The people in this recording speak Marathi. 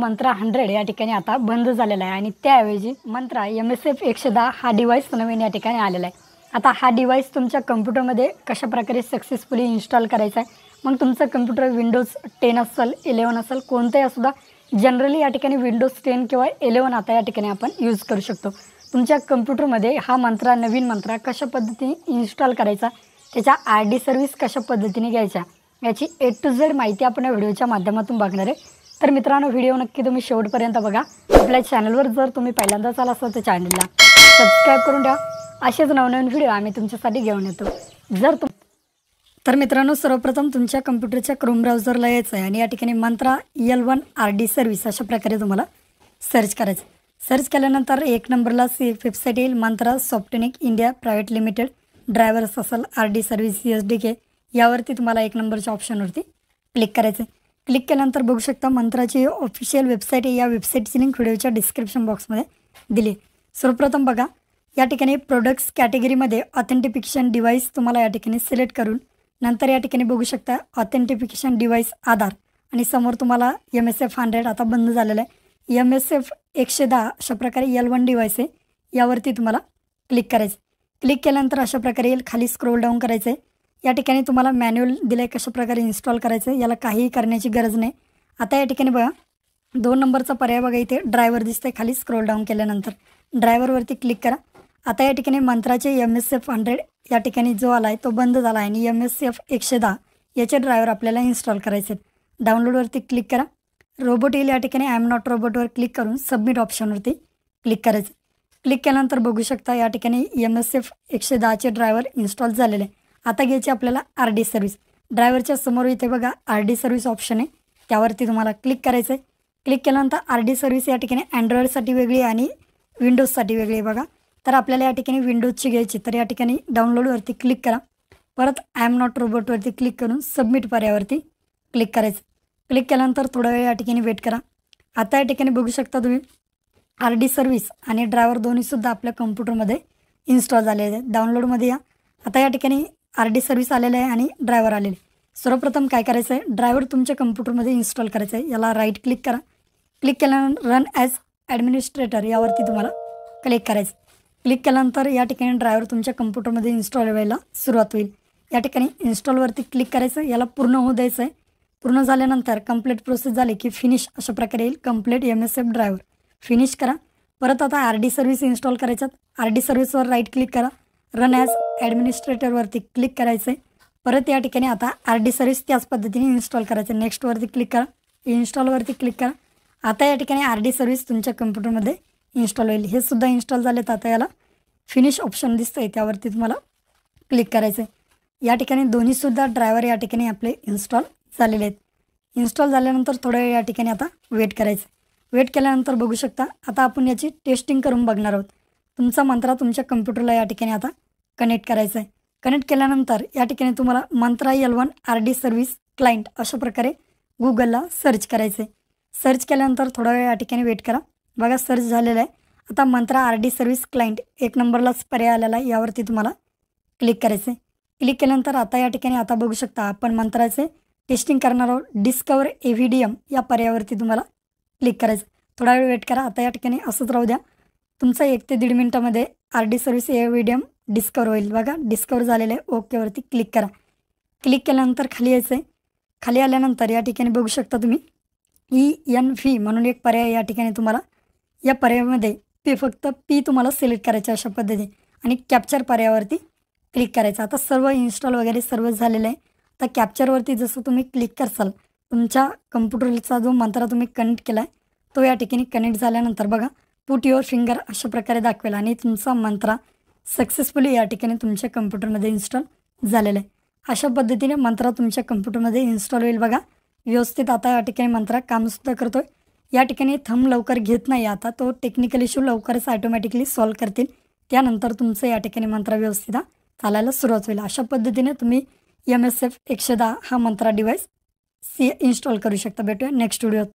मंत्रा 100 या ठिकाणी आता बंद झालेला आहे आणि त्याऐवजी मंत्रा MSF 110 हा डिव्हाइस नवीन या ठिकाणी आलेला आहे। आता हा डिव्हाइस तुमच्या कम्प्युटरमध्ये कशाप्रकारे सक्सेसफुली इन्स्टॉल करायचा आहे, मग तुमचा कम्प्युटर विंडोज 10 असेल 11 असेल कोणताही असू द्या, जनरली या ठिकाणी विंडोज 10 किंवा 11 आता या ठिकाणी आपण यूज करू शकतो। तुमच्या कम्प्युटरमध्ये हा मंत्रा नवीन मंत्रा कशा पद्धतीने इन्स्टॉल करायचा, त्याच्या RD सर्व्हिस कशा पद्धतीने घ्यायच्या याची A to Z माहिती आपण या व्हिडिओच्या माध्यमातून बघणार आहे। तर मित्रांनो, व्हिडिओ नक्की तुम्ही शेवटपर्यंत बघा। आपल्या चॅनलवर जर तुम्ही पहिल्यांदाच आला असाल तर चॅनलला सबस्क्राइब करून द्या। असेच नवनवीन व्हिडिओ आम्ही तुमच्यासाठी घेऊन येतो। तर मित्रांनो, सर्वप्रथम तुमच्या कम्प्युटरच्या क्रोम ब्राउझरला यायचं आहे आणि या ठिकाणी मंत्रा L1 RD सर्व्हिस अशा प्रकारे तुम्हाला सर्च करायचं। सर्च केल्यानंतर एक नंबरला वेबसाईट येईल Mantra softtech India private limited drivers असेल RD सर्व्हिस SDK, यावरती तुम्हाला एक नंबरच्या ऑप्शनवरती क्लिक करायचं। क्लिक केल्यानंतर बघू शकता मंत्राची ऑफिशियल वेबसाईट आहे। या वेबसाईटची लिंक व्हिडिओच्या डिस्क्रिप्शन बॉक्समध्ये दिली। सर्वप्रथम बघा, या ठिकाणी प्रोडक्ट्स कॅटेगरीमध्ये ऑथेंटिफिकेशन डिव्हाइस तुम्हाला या ठिकाणी सिलेक्ट करून नंतर या ठिकाणी बघू शकता ऑथेंटिफिकेशन डिव्हाइस आधार आणि समोर तुम्हाला MSF 100 आता बंद झालेला आहे। MSF 110 अशा प्रकारे L1 डिव्हाइस आहे, यावरती तुम्हाला क्लिक करायचं। क्लिक केल्यानंतर अशा प्रकारे येईल, खाली स्क्रोल डाऊन करायचं आहे। या ठिकाणी तुम्हाला मॅन्युअल दिलं आहे कशा प्रकारे इन्स्टॉल करायचं, याला काहीही करण्याची गरज नाही। आता या ठिकाणी बघा 2 नंबरचा पर्याय बघा, इथे ड्रायव्हर दिसतंय, खाली स्क्रोल डाऊन केल्यानंतर ड्रायव्हरवरती क्लिक करा। आता या ठिकाणी मंत्राचे MSF 100 या ठिकाणी जो आला आहे तो बंद झाला आहे आणि MSF 110 याचे ड्रायव्हर आपल्याला इन्स्टॉल करायचे आहेत। डाउनलोडवरती क्लिक करा। रोबोट येईल, या ठिकाणी आय एम नॉट रोबोटवर क्लिक करून सबमिट ऑप्शनवरती क्लिक करायचं। क्लिक केल्यानंतर बघू शकता या ठिकाणी MSF 110चे ड्रायव्हर इन्स्टॉल झालेले आहे। आता घ्यायची आपल्याला RD सर्व्हिस। ड्रायव्हरच्या समोर इथे बघा RD सर्व्हिस ऑप्शन आहे, त्यावरती तुम्हाला क्लिक करायचं आहे। क्लिक केल्यानंतर RD सर्व्हिस या ठिकाणी अँड्रॉइडसाठी वेगळी आणि विंडोजसाठी वेगळी बघा। तर आपल्याला या ठिकाणी विंडोजची घ्यायची, तर या ठिकाणी डाउनलोडवरती क्लिक करा। परत आय एम नॉट रोबोटवरती क्लिक करून सबमिट पर्यायावरती क्लिक करायचं। क्लिक केल्यानंतर थोडा वेळ या ठिकाणी वेट करा। आता या ठिकाणी बघू शकता तुम्ही RD सर्व्हिस आणि ड्रायव्हर दोन्हीसुद्धा आपल्या कम्प्युटरमध्ये इन्स्टॉल झालेले आहेत। डाउनलोडमध्ये या। आता या ठिकाणी RD सर्व्हिस आलेलं आहे आणि ड्रायव्हर आलेले। सर्वप्रथम काय करायचं आहे, ड्रायव्हर तुमच्या कम्प्युटरमध्ये इन्स्टॉल करायचं आहे। याला राईट क्लिक करा। क्लिक केल्यानंतर रन ॲज ॲडमिनिस्ट्रेटर यावरती तुम्हाला क्लिक करायचं। क्लिक केल्यानंतर या ठिकाणी ड्रायव्हर तुमच्या कम्प्युटरमध्ये इन्स्टॉल व्हायला सुरुवात होईल। या ठिकाणी इन्स्टॉलवरती क्लिक करायचं, याला पूर्ण होऊ द्यायचं आहे। पूर्ण झाल्यानंतर कंप्लीट प्रोसेस झाली की फिनिश अशा प्रकारे येईल, कंप्लीट MSF ड्रायव्हर फिनिश करा। परत आता RD सर्व्हिस इन्स्टॉल करायच्यात। RD सर्व्हिसवर राईट क्लिक करा, रन ॲज ॲडमिनिस्ट्रेटरवरती क्लिक करायचं आहे। परत या ठिकाणी आता RD सर्व्हिस त्याच पद्धतीने इन्स्टॉल करायचं। नेक्स्टवरती क्लिक करा, इन्स्टॉलवरती क्लिक करा। आता या ठिकाणी RD सर्व्हिस तुमच्या कम्प्युटरमध्ये इन्स्टॉल होईल। हे सुद्धा इन्स्टॉल झाले, तर आता याला फिनिश ऑप्शन दिसतं आहे, त्यावरती तुम्हाला क्लिक करायचं आहे। या ठिकाणी दोन्हीसुद्धा ड्रायव्हर या ठिकाणी आपले इन्स्टॉल झालेले आहेत। इन्स्टॉल झाल्यानंतर थोड्या वेळ या ठिकाणी आता वेट करायचं। वेट केल्यानंतर बघू शकता आता आपण याची टेस्टिंग करून बघणार आहोत। तुमचा मंत्रा तुमच्या कम्प्युटरला या ठिकाणी आता कनेक्ट करायचं आहे। कनेक्ट केल्यानंतर या ठिकाणी तुम्हाला मंत्रा L1 RD सर्व्हिस क्लायंट अशा प्रकारे गुगलला सर्च करायचं आहे। सर्च केल्यानंतर थोडा वेळ या ठिकाणी वेट करा। बघा सर्च झालेलं आहे। आता मंत्रा RD सर्व्हिस क्लायंट एक नंबरलाच पर्याय आलेला आहे, यावरती तुम्हाला क्लिक करायचं आहे। क्लिक केल्यानंतर आता या ठिकाणी आता बघू शकता आपण मंत्राचे टेस्टिंग करणार आहोत। डिस्कवर AVDM या पर्यायावरती तुम्हाला क्लिक करायचं। थोडा वेळ वेट करा। आता या ठिकाणी असंच राहू द्या, तुमचा 1 ते 1.5 मिनिटामध्ये RD सर्व्हिस AVDM डिस्कवर होईल। बघा डिस्कवर झालेलं आहे, ओकेवरती क्लिक करा। क्लिक केल्यानंतर खाली यायचं आहे। खाली आल्यानंतर या ठिकाणी बघू शकता तुम्ही ENV म्हणून एक पर्याय या ठिकाणी तुम्हाला, या पर्यायामध्ये फक्त P तुम्हाला सिलेक्ट करायचं अशा पद्धतीने आणि कॅप्चर पर्यायावरती क्लिक करायचं। आता सर्व इन्स्टॉल वगैरे सर्व झालेलं आहे। आता कॅप्चरवरती जसं तुम्ही क्लिक करसाल, तुमच्या कम्प्युटरचा जो मंत्रा तुम्ही कनेक्ट केला आहे तो या ठिकाणी कनेक्ट झाल्यानंतर बघा पुट युअर फिंगर अशा प्रकारे दाखवेल आणि तुमचा मंत्रा सक्सेसफुली या ठिकाणी तुमच्या कम्प्युटरमध्ये इन्स्टॉल झालेलं आहे। अशा पद्धतीने मंत्रा तुमच्या कम्प्युटरमध्ये इन्स्टॉल होईल। बघा व्यवस्थित आता या ठिकाणी मंत्रा कामसुद्धा करतोय। या ठिकाणी थंब लवकर घेत नाही, आता तो टेक्निकल इश्यू लवकरच ऑटोमॅटिकली सॉल्व करतील। त्यानंतर तुमचं या ठिकाणी मंत्रा व्यवस्थित चालायला सुरुवात होईल। अशा पद्धतीने तुम्ही MSF 110 हा मंत्रा डिव्हाइस इन्स्टॉल करू शकता। भेटूया नेक्स्ट व्हिडिओत।